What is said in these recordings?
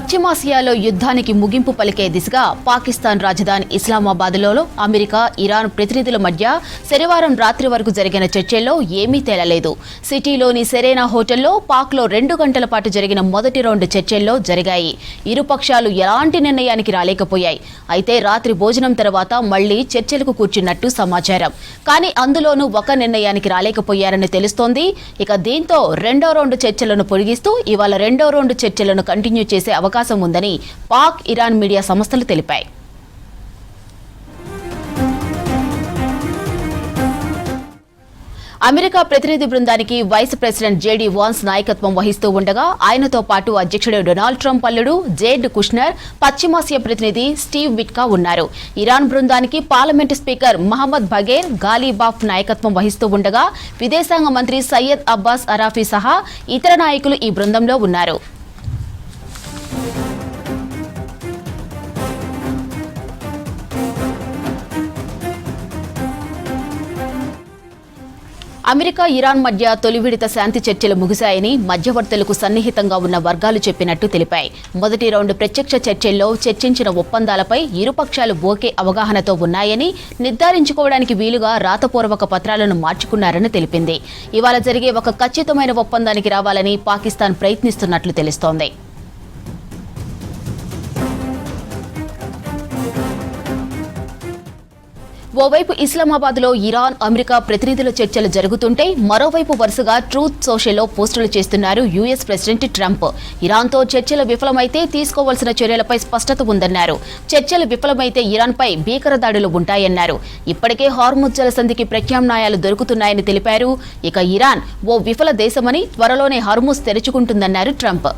పశ్చిమాసియాలో యుద్ధానికి ముగింపు పలికే దిశగా పాకిస్తాన్ రాజధాని ఇస్లామాబాద్లో అమెరికా, ఇరాన్ ప్రతినిధుల మధ్య శనివారం రాత్రి వరకు జరిగిన చర్చల్లో ఏమీ తేలలేదు. సిటీలోని సెరెనా హోటల్లో పాక్లో 2 గంటల పాటు జరిగిన మొదటి రౌండ్ చర్చల్లో జరిగాయి. ఇరుపక్షాలు ఎలాంటి నిర్ణయానికి రాలేకపోయాయి. అయితే రాత్రి భోజనం తర్వాత మళ్లీ చర్చలకు కూర్చున్నట్టు సమాచారం. కానీ అందులోనూ ఒక నిర్ణయానికి రాలేకపోయారని తెలుస్తోంది. ఇక దీంతో రెండో రౌండ్ చర్చలను పొడిగిస్తూ ఇవాళ రెండో రౌండ్ చర్చలను కంటిన్యూ చేసే అవకాశం ఉందని పాక్, ఇరాన్ మీడియా సంస్థలు తెలిపాయి. అమెరికా ప్రతినిధి బృందానికి వైస్ ప్రెసిడెంట్ జేడీ వాన్స్ నాయకత్వం వహిస్తూ ఉండగా ఆయనతో పాటు అధ్యక్షుడు డొనాల్డ్ ట్రంప్ అల్లుడు జేడ్ కుష్నర్, పశ్చిమాసియా ప్రతినిధి స్టీవ్ విట్కా ఉన్నారు. ఇరాన్ బృందానికి పార్లమెంటు స్పీకర్ మహమ్మద్ బగేర్ గాలిబాఫ్ నాయకత్వం వహిస్తూ ఉండగా విదేశాంగ మంత్రి సయ్యద్ అబ్బాస్ అరాఫీ సహా ఇతర నాయకులు ఈ బృందంలో ఉన్నారు. అమెరికా, ఇరాన్ మధ్య తొలి విడత శాంతి చర్చలు ముగిశాయని మధ్యవర్తులకు సన్నిహితంగా ఉన్న వర్గాలు చెప్పినట్టు తెలిపాయి. మొదటి రౌండ్ ప్రత్యక్ష చర్చల్లో చర్చించిన ఒప్పందాలపై ఇరుపక్షాలు ఓకే అవగాహనతో ఉన్నాయని, నిర్ధారించుకోవడానికి వీలుగా రాతపూర్వక పత్రాలను మార్చుకున్నారని తెలిపింది. ఇవాళ జరిగే ఒక ఖచ్చితమైన ఒప్పందానికి రావాలని పాకిస్తాన్ ప్రయత్నిస్తున్నట్లు తెలుస్తోంది. ఓవైపు ఇస్లామాబాద్లో ఇరాన్, అమెరికా ప్రతినిధుల చర్చలు జరుగుతుంటే మరోవైపు వరుసగా ట్రూత్ సోషల్లో పోస్టులు చేస్తున్నారు యుఎస్ ప్రెసిడెంట్ ట్రంప్. ఇరాన్తో చర్చలు విఫలమైతే తీసుకోవాల్సిన చర్యలపై స్పష్టత ఉందన్నారు. చర్చలు విఫలమైతే ఇరాన్పై భీకర దాడులు ఉంటాయన్నారు. ఇప్పటికే హార్ముజ్ జలసంధికి ప్రత్యామ్నాయాలు దొరుకుతున్నాయని తెలిపారు. ఇక ఇరాన్ ఓ విఫల దేశమని, త్వరలోనే హార్ముజ్ తెరుచుకుంటుందన్నారు ట్రంప్.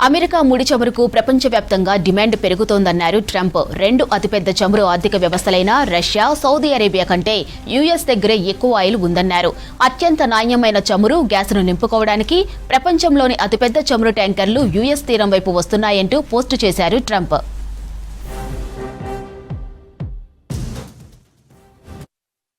అమెరికా ముడి చమురుకు ప్రపంచవ్యాప్తంగా డిమాండ్ పెరుగుతోందన్నారు ట్రంప్. 2 అతిపెద్ద చమురు ఆర్థిక వ్యవస్థలైన రష్యా, సౌదీ అరేబియా కంటే యుఎస్ దగ్గరే ఎక్కువ ఆయిల్ ఉందన్నారు. అత్యంత నాణ్యమైన చమురు, గ్యాస్ను నింపుకోవడానికి ప్రపంచంలోని అతిపెద్ద చమురు ట్యాంకర్లు యుఎస్ తీరం వైపు వస్తున్నాయంటూ పోస్టు చేశారు ట్రంప్.